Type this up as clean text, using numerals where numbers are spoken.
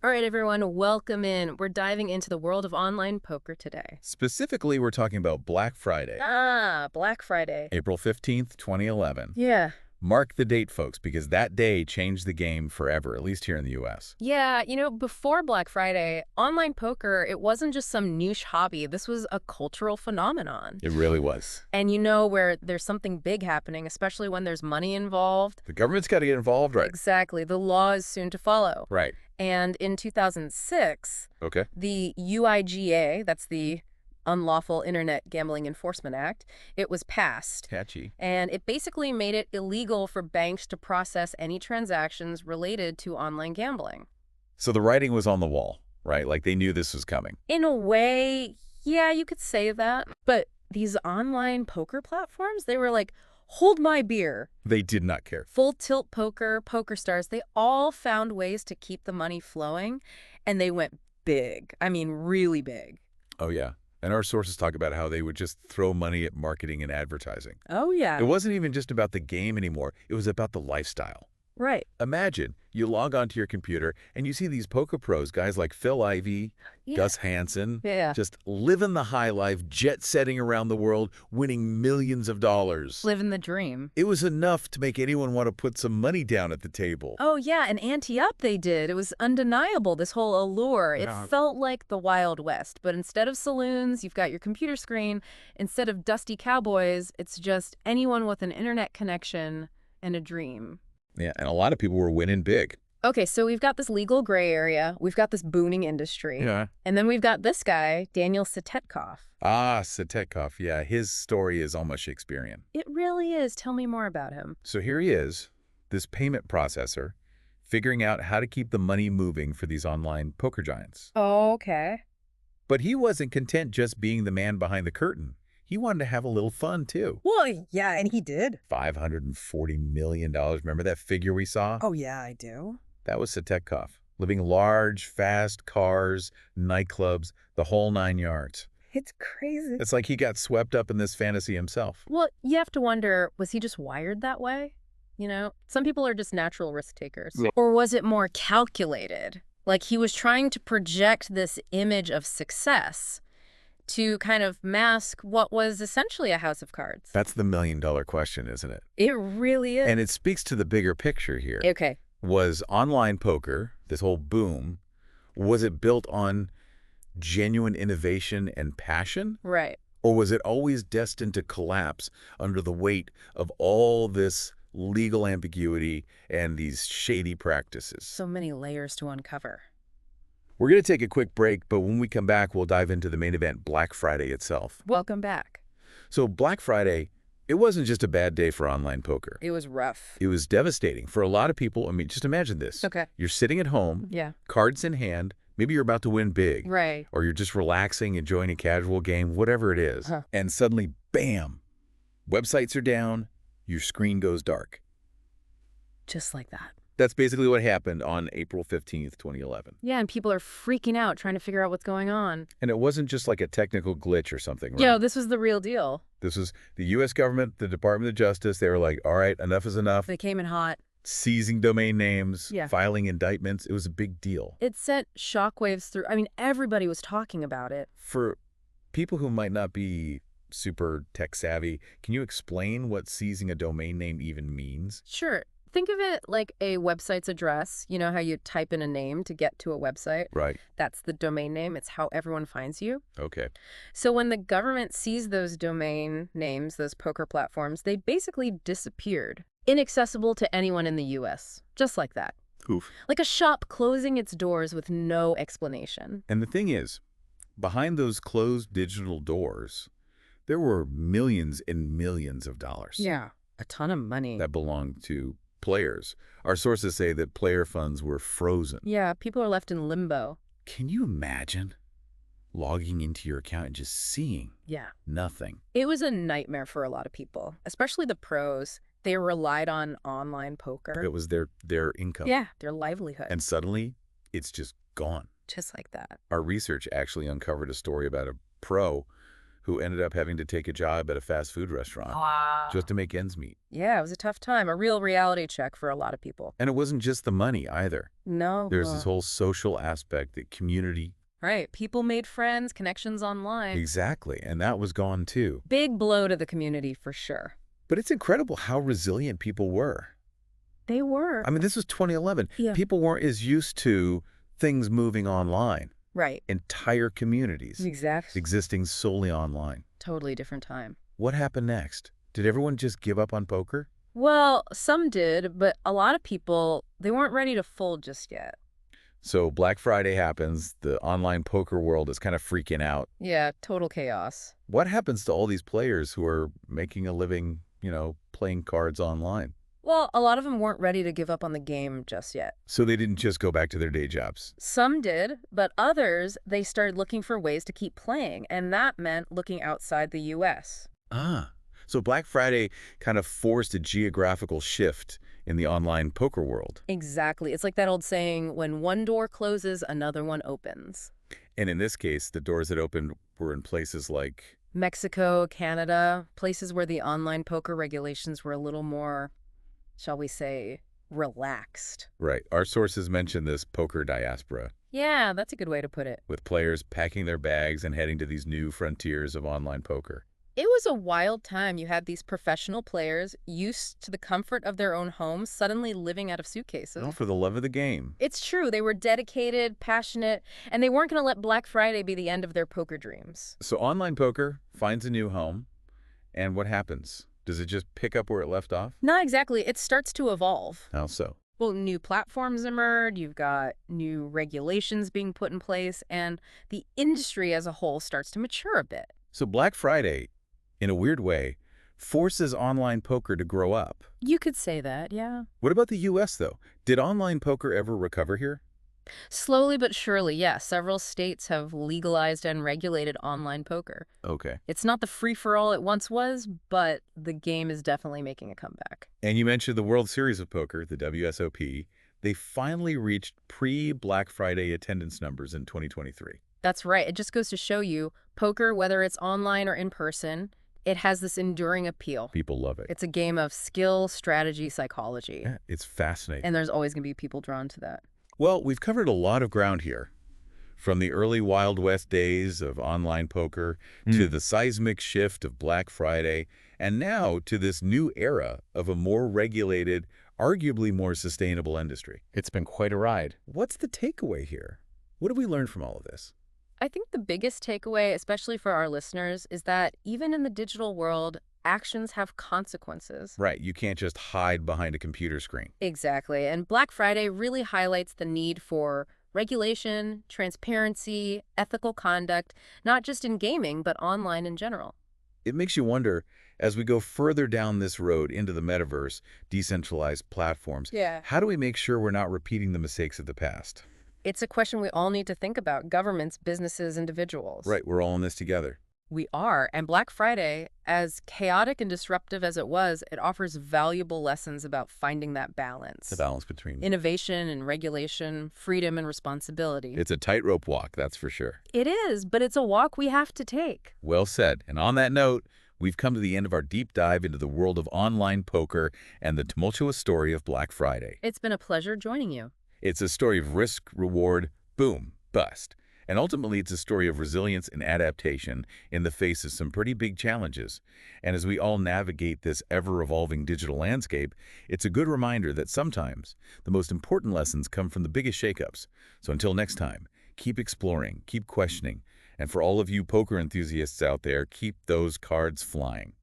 All right, everyone, welcome in. We're diving into the world of online poker today. Specifically, we're talking about Black Friday, Black Friday. April 15th, 2011. Yeah. Mark the date, folks, because that day changed the game forever, at least here in the U.S. Yeah, before Black Friday, online poker, it wasn't just some niche hobby. This was a cultural phenomenon. It really was. And where there's something big happening, especially when there's money involved. The government's got to get involved, right? Exactly. The law is soon to follow. Right. And in 2006, Okay. the UIGA, that's the Unlawful Internet Gambling Enforcement Act, it was passed. Catchy. And it basically made it illegal for banks to process any transactions related to online gambling. So the writing was on the wall, right? Like they knew this was coming. In a way, yeah, you could say that. But these online poker platforms, they were like, hold my beer. They did not care. Full Tilt Poker, PokerStars, they all found ways to keep the money flowing, and they went big. I mean, really big. Oh, yeah. And our sources talk about how they would just throw money at marketing and advertising. Oh, yeah. It wasn't even just about the game anymore. It was about the lifestyle. Right. Imagine you log onto your computer and you see these poker pros, guys like Phil Ivey, Yeah. Gus Hansen, Yeah. just living the high life, jet-setting around the world, winning millions of dollars. Living the dream. It was enough to make anyone want to put some money down at the table. Oh, yeah, and ante-up they did. It was undeniable, this whole allure. It Yeah. felt like the Wild West, but instead of saloons, you've got your computer screen. Instead of dusty cowboys, it's just anyone with an internet connection and a dream. Yeah, and a lot of people were winning big. Okay, so we've got this legal gray area, we've got this booning industry, and then we've got this guy, Daniel Satetkov. Ah, Satetkov, yeah, his story is almost Shakespearean. It really is. Tell me more about him. So here he is, this payment processor, figuring out how to keep the money moving for these online poker giants. Oh, okay. But he wasn't content just being the man behind the curtain. He wanted to have a little fun, too. Well, yeah, and he did. $540 million. Remember that figure we saw? Oh, yeah, I do. That was Satetkov, living large, fast cars, nightclubs, the whole 9 yards. It's crazy. It's like he got swept up in this fantasy himself. Well, you have to wonder, was he just wired that way? Some people are just natural risk takers. Yeah. Or was it more calculated? Like he was trying to project this image of success to kind of mask what was essentially a house of cards. That's the million-dollar question, isn't it? It really is. And it speaks to the bigger picture here. Okay. Was online poker, this whole boom, was it built on genuine innovation and passion? Right. Or was it always destined to collapse under the weight of all this legal ambiguity and these shady practices? So many layers to uncover. We're going to take a quick break, but when we come back, we'll dive into the main event, Black Friday itself. Welcome back. So Black Friday, it wasn't just a bad day for online poker. It was rough. It was devastating for a lot of people. I mean, just imagine this. Okay. You're sitting at home, Yeah. cards in hand, maybe you're about to win big. Right. Or you're just relaxing, enjoying a casual game, whatever it is. Huh. And suddenly, bam, websites are down, your screen goes dark. Just like that. That's basically what happened on April 15th, 2011. Yeah, and people are freaking out trying to figure out what's going on. And it wasn't just like a technical glitch or something, right? Yo, this was the real deal. This was the U.S. government, the Department of Justice. They were like, all right, enough is enough. They came in hot. Seizing domain names, Yeah. filing indictments. It was a big deal. It sent shockwaves through. I mean, everybody was talking about it. For people who might not be super tech savvy, can you explain what seizing a domain name even means? Sure. Think of it like a website's address. You know how you type in a name to get to a website? Right. That's the domain name. It's how everyone finds you. Okay. So when the government seized those domain names, those poker platforms, they basically disappeared. Inaccessible to anyone in the U.S. Just like that. Oof. Like a shop closing its doors with no explanation. And the thing is, behind those closed digital doors, there were millions and millions of dollars. Yeah. A ton of money. That belonged to players. Our sources say that player funds were frozen. Yeah, people are left in limbo. Can you imagine logging into your account and just seeing Yeah. nothing? It was a nightmare for a lot of people, especially the pros. They relied on online poker. It was their income. Yeah, their livelihood. And suddenly, it's just gone. Just like that. Our research actually uncovered a story about a pro who ended up having to take a job at a fast food restaurant Wow. just to make ends meet. Yeah, it was a tough time, a real reality check for a lot of people. And it wasn't just the money either. No. There's this whole social aspect, the community. Right. People made friends, connections online. Exactly. And that was gone too. Big blow to the community for sure. But it's incredible how resilient people were. They were. I mean, this was 2011. Yeah. People weren't as used to things moving online. Right. Entire communities Exactly. existing solely online. Totally different time. What happened next? Did everyone just give up on poker? Well, some did, but a lot of people, they weren't ready to fold just yet. So Black Friday happens. The online poker world is kind of freaking out. Yeah, total chaos. What happens to all these players who are making a living, playing cards online? Well, a lot of them weren't ready to give up on the game just yet. So they didn't just go back to their day jobs. Some did, but others, they started looking for ways to keep playing, and that meant looking outside the U.S. So Black Friday kind of forced a geographical shift in the online poker world. Exactly. It's like that old saying, when one door closes, another one opens. And in this case, the doors that opened were in places like Mexico, Canada, places where the online poker regulations were a little more, shall we say, relaxed. Right. Our sources mention this poker diaspora, Yeah, that's a good way to put it. with players packing their bags and heading to these new frontiers of online poker. It was a wild time. You had these professional players used to the comfort of their own homes suddenly living out of suitcases. Well, for the love of the game. It's true. They were dedicated, passionate, and they weren't going to let Black Friday be the end of their poker dreams. So online poker finds a new home, and what happens? Does it just pick up where it left off? Not exactly. It starts to evolve. How so? Well, new platforms emerge, you've got new regulations being put in place, and the industry as a whole starts to mature a bit. So Black Friday, in a weird way, forces online poker to grow up. You could say that, yeah. What about the U.S., though? Did online poker ever recover here? Slowly but surely, yes. Several states have legalized and regulated online poker. Okay. It's not the free-for-all it once was, but the game is definitely making a comeback. And you mentioned the World Series of Poker, the WSOP. They finally reached pre-Black Friday attendance numbers in 2023. That's right. It just goes to show you, poker, whether it's online or in person, it has this enduring appeal. People love it. It's a game of skill, strategy, psychology. Yeah, it's fascinating. And there's always going to be people drawn to that. Well, we've covered a lot of ground here. From the early Wild West days of online poker to the seismic shift of Black Friday, and now to this new era of a more regulated, arguably more sustainable industry. It's been quite a ride. What's the takeaway here? What have we learned from all of this? I think the biggest takeaway, especially for our listeners, is that even in the digital world, actions have consequences. Right, you can't just hide behind a computer screen. Exactly. And Black Friday really highlights the need for regulation, transparency, ethical conduct, not just in gaming, but online in general. It makes you wonder, as we go further down this road into the metaverse, decentralized platforms, Yeah. how do we make sure we're not repeating the mistakes of the past? It's a question we all need to think about, governments, businesses, individuals. Right, we're all in this together. We are. And Black Friday, as chaotic and disruptive as it was, it offers valuable lessons about finding that balance. The balance between Innovation and regulation, freedom and responsibility. It's a tightrope walk, that's for sure. It is, but it's a walk we have to take. Well said. And on that note, we've come to the end of our deep dive into the world of online poker and the tumultuous story of Black Friday. It's been a pleasure joining you. It's a story of risk, reward, boom, bust. And ultimately, it's a story of resilience and adaptation in the face of some pretty big challenges. And as we all navigate this ever-evolving digital landscape, it's a good reminder that sometimes the most important lessons come from the biggest shakeups. So until next time, keep exploring, keep questioning, and for all of you poker enthusiasts out there, keep those cards flying.